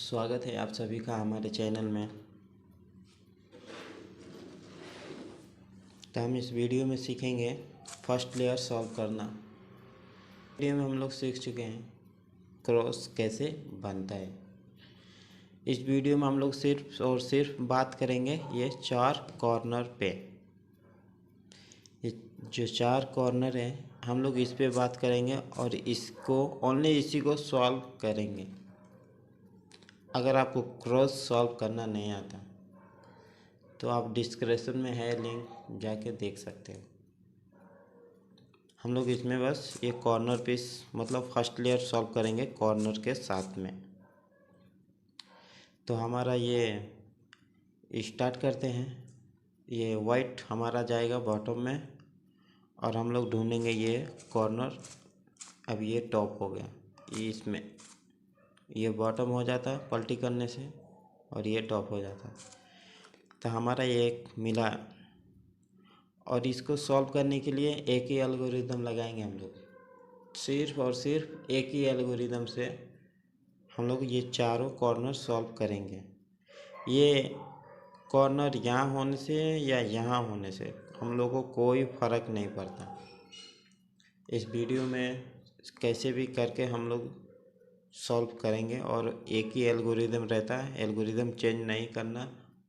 स्वागत है आप सभी का हमारे चैनल में। तो हम इस वीडियो में सीखेंगे फर्स्ट लेयर सॉल्व करना। वीडियो में हम लोग सीख चुके हैं क्रॉस कैसे बनता है। इस वीडियो में हम लोग सिर्फ और सिर्फ बात करेंगे ये चार कॉर्नर पे। ये जो चार कॉर्नर है हम लोग इस पे बात करेंगे और इसको ओनली इसी को सॉल्व करेंगे। अगर आपको क्रॉस सॉल्व करना नहीं आता तो आप डिस्क्रिप्शन में है लिंक जाके देख सकते हो। हम लोग इसमें बस ये कॉर्नर पीस मतलब फर्स्ट लेयर सॉल्व करेंगे कॉर्नर के साथ में। तो हमारा ये स्टार्ट करते हैं। ये वाइट हमारा जाएगा बॉटम में और हम लोग ढूंढेंगे ये कॉर्नर। अब ये टॉप हो गया, ये इसमें ये बॉटम हो जाता है पलटी करने से और ये टॉप हो जाता है। तो हमारा ये एक मिला और इसको सॉल्व करने के लिए एक ही एल्गोरिदम लगाएंगे हम लोग। सिर्फ और सिर्फ एक ही एल्गोरिदम से हम लोग ये चारों कॉर्नर सॉल्व करेंगे। ये कॉर्नर यहाँ होने से या यहाँ होने से हम लोग को कोई फ़र्क नहीं पड़ता। इस वीडियो में कैसे भी करके हम लोग सॉल्व करेंगे और एक ही एल्गोरिदम रहता है, एल्गोरिदम चेंज नहीं करना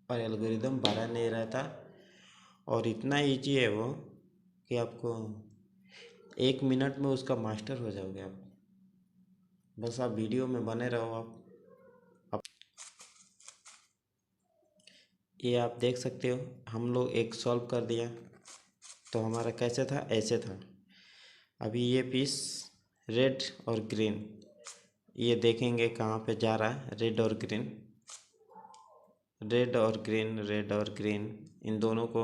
और एल्गोरिदम बड़ा नहीं रहता। और इतना इजी है वो कि आपको 1 मिनट में उसका मास्टर हो जाओगे आप। बस आप वीडियो में बने रहो। आप ये आप देख सकते हो हम लोग एक सॉल्व कर दिया। तो हमारा कैसे था, ऐसे था। अभी ये पीस रेड और ग्रीन ये देखेंगे कहाँ पे जा रहा है। रेड और ग्रीन, रेड और ग्रीन, रेड और ग्रीन, इन दोनों को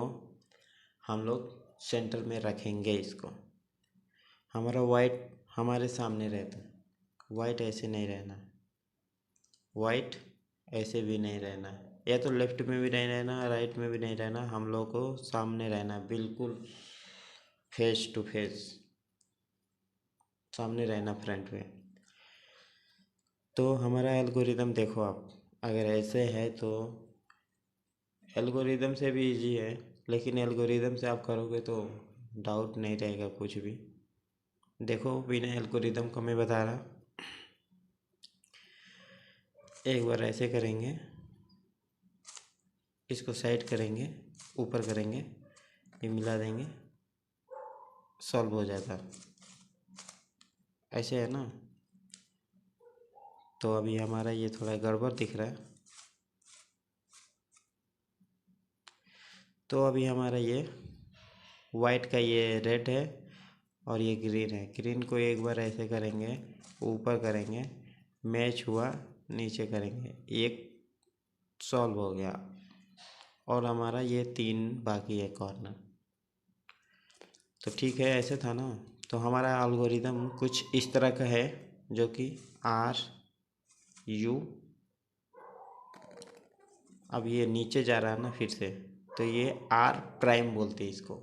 हम लोग सेंटर में रखेंगे। इसको हमारा वाइट हमारे सामने रहता है, वाइट ऐसे नहीं रहना है, वाइट ऐसे भी नहीं रहना है, या तो लेफ्ट में भी नहीं रहना, राइट में भी नहीं रहना। हम लोग को सामने रहना है, बिल्कुल फेस टू फेस सामने रहना, फ्रंट में। तो हमारा एल्गोरिदम देखो आप, अगर ऐसे है तो एल्गोरिदम से भी इजी है, लेकिन एल्गोरिदम से आप करोगे तो डाउट नहीं रहेगा कुछ भी। देखो बिना एल्गोरिदम को मैं बता रहा, एक बार ऐसे करेंगे, इसको साइड करेंगे, ऊपर करेंगे, ये मिला देंगे, सॉल्व हो जाता। ऐसे है ना। तो अभी हमारा ये थोड़ा गड़बड़ दिख रहा है। तो अभी हमारा ये वाइट का ये रेड है और ये ग्रीन है। ग्रीन को एक बार ऐसे करेंगे, ऊपर करेंगे, मैच हुआ, नीचे करेंगे, एक सॉल्व हो गया। और हमारा ये 3 बाकी है कॉर्नर। तो ठीक है, ऐसे था ना। तो हमारा एल्गोरिदम कुछ इस तरह का है जो कि आर यू, अब ये नीचे जा रहा है ना फिर से, तो ये आर प्राइम बोलते हैं इसको।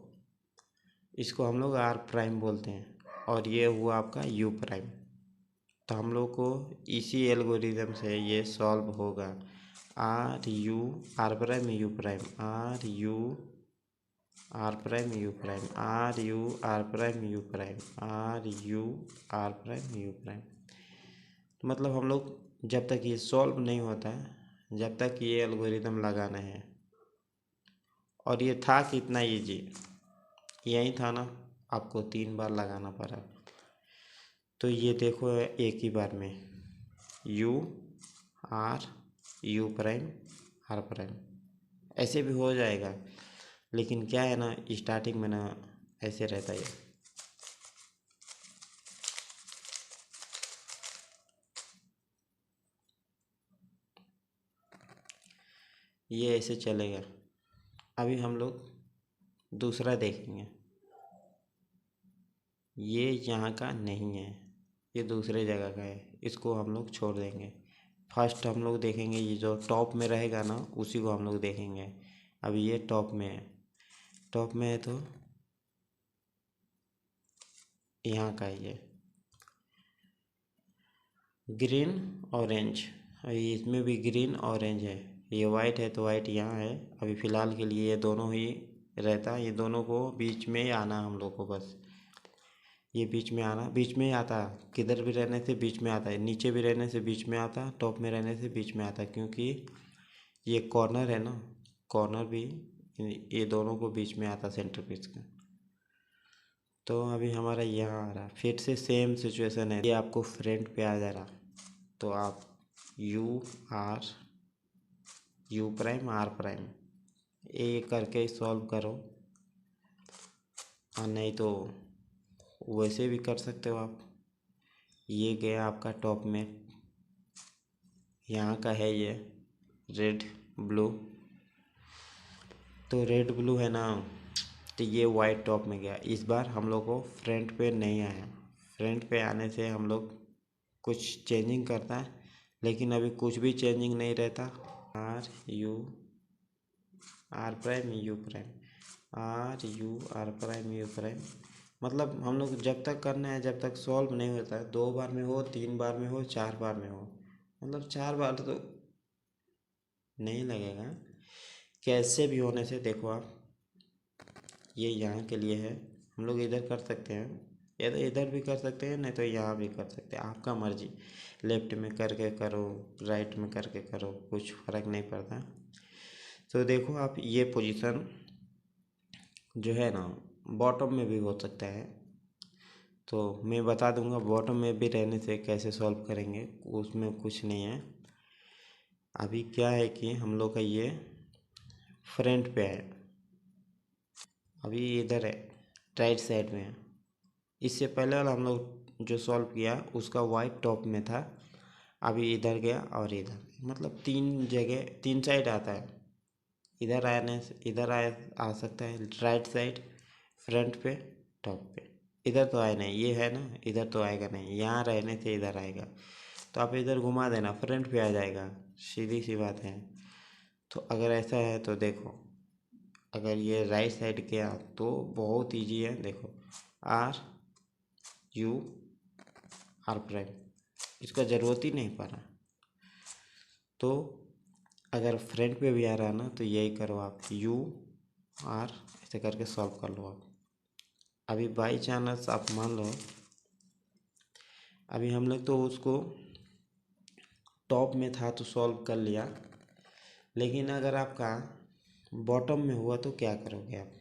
इसको हम लोग आर प्राइम बोलते हैं और ये हुआ आपका यू प्राइम। तो हम लोग को इसी एल्गोरिदम से ये सॉल्व होगा। R U R prime U prime, R U R prime U prime, R U R prime U prime, R U R prime U prime. मतलब हम लोग जब तक ये सॉल्व नहीं होता है, जब तक ये एल्गोरिदम लगाना है। और ये था कितना इजी, यही था ना, आपको 3 बार लगाना पड़ा। तो ये देखो एक ही बार में U R U prime R prime, ऐसे भी हो जाएगा। लेकिन क्या है ना, स्टार्टिंग में ना ऐसे रहता है। ये ऐसे चलेगा। अभी हम लोग दूसरा देखेंगे। ये यहाँ का नहीं है, ये दूसरे जगह का है, इसको हम लोग छोड़ देंगे। फर्स्ट हम लोग देखेंगे ये जो टॉप में रहेगा ना, उसी को हम लोग देखेंगे। अभी ये टॉप में है, टॉप में है तो यहाँ का ये ग्रीन ऑरेंज अभी इसमें भी ग्रीन ऑरेंज है, ये वाइट है तो वाइट यहाँ है। अभी फ़िलहाल के लिए ये दोनों ही रहता है, ये दोनों को बीच में ही आना हम लोग को बस। ये बीच में आना, बीच में ही आता है, किधर भी रहने से बीच में आता है, नीचे भी रहने से बीच में आता है, टॉप में रहने से बीच में आता है, क्योंकि ये कॉर्नर है ना, कॉर्नर भी ये दोनों को बीच में आता सेंटर पीस का। तो अभी हमारा यहाँ आ रहा, फिर से सेम सिचुएशन है, ये आपको फ्रंट पे आ जा रहा, तो आप यू प्राइम आर प्राइम ये करके सॉल्व करो, और नहीं तो वैसे भी कर सकते हो आप। ये गया आपका टॉप में, यहाँ का है ये रेड ब्लू, तो रेड ब्लू है ना, तो ये वाइट टॉप में गया। इस बार हम लोग को फ्रंट पे नहीं आया, फ्रंट पे आने से हम लोग कुछ चेंजिंग करता है, लेकिन अभी कुछ भी चेंजिंग नहीं रहता। R prime U prime, R U R prime U prime, मतलब हम लोग जब तक करना है, जब तक सॉल्व नहीं होता है, 2 बार में हो, 3 बार में हो, 4 बार में हो, मतलब 4 बार तो नहीं लगेगा। कैसे भी होने से देखो आप, ये यहाँ के लिए है, हम लोग इधर कर सकते हैं, इधर भी कर सकते हैं, नहीं तो यहाँ भी कर सकते हैं, आपका मर्जी। लेफ्ट में करके करो, राइट में करके करो, कुछ फ़र्क नहीं पड़ता। तो देखो आप, ये पोजीशन जो है ना, बॉटम में भी हो सकता है, तो मैं बता दूंगा बॉटम में भी रहने से कैसे सॉल्व करेंगे, उसमें कुछ नहीं है। अभी क्या है कि हम लोग का ये फ्रंट पे है, अभी इधर है, राइट साइड में है। इससे पहले वाला हम लोग जो सॉल्व किया उसका वाइट टॉप में था, अभी इधर गया और इधर, मतलब 3 जगह 3 साइड आता है। इधर आने से इधर आ सकता है, राइट साइड, फ्रंट पे, टॉप पे। इधर तो आया नहीं, ये है ना, इधर तो आएगा नहीं, यहाँ रहने से इधर आएगा, तो आप इधर घुमा देना, फ्रंट पे आ जाएगा, सीधी सी बात है। तो अगर ऐसा है तो देखो, अगर ये राइट साइड गया तो बहुत इजी है, देखो आर यू आर प्राइम, इसका ज़रूरत ही नहीं पड़ा। तो अगर फ्रंट पे भी आ रहा है ना, तो यही करो आप, यू आर ऐसे करके सॉल्व कर लो आप। अभी बाई चांस आप मान लो, अभी हम लोग तो उसको टॉप में था तो सॉल्व कर लिया, लेकिन अगर आपका बॉटम में हुआ तो क्या करोगे आप?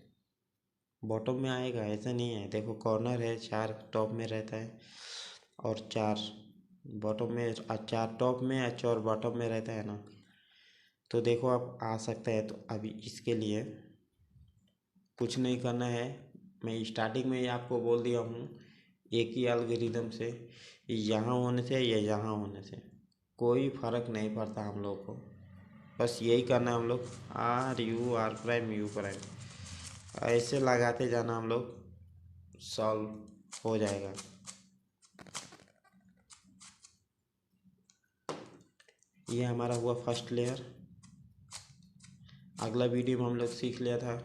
बॉटम में आएगा ऐसा नहीं है, देखो कॉर्नर है, 4 टॉप में रहता है और 4 बॉटम में, 4 टॉप में या 4 बॉटम में रहता है ना, तो देखो आप आ सकता है। तो अभी इसके लिए कुछ नहीं करना है, मैं स्टार्टिंग में ही आपको बोल दिया हूँ, एक ही एल्गोरिदम से, यहाँ होने से या यहाँ होने से कोई फ़र्क नहीं पड़ता हम लोग को, बस यही करना है हम लोग, R U R prime U prime ऐसे लगाते जाना, हम लोग सॉल्व हो जाएगा। ये हमारा हुआ फर्स्ट लेयर। अगला वीडियो में हम लोग सीख लिया था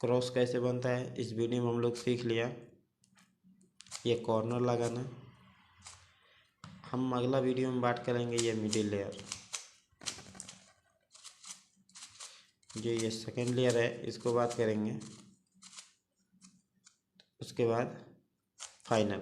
क्रॉस कैसे बनता है, इस वीडियो में हम लोग सीख लिया ये कॉर्नर लगाना। हम अगला वीडियो में बात करेंगे ये मिडिल लेयर, जो ये सेकेंड लेयर है इसको बात करेंगे, उसके बाद फाइनल।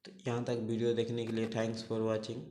तो यहाँ तक वीडियो देखने के लिए थैंक्स फॉर वॉचिंग।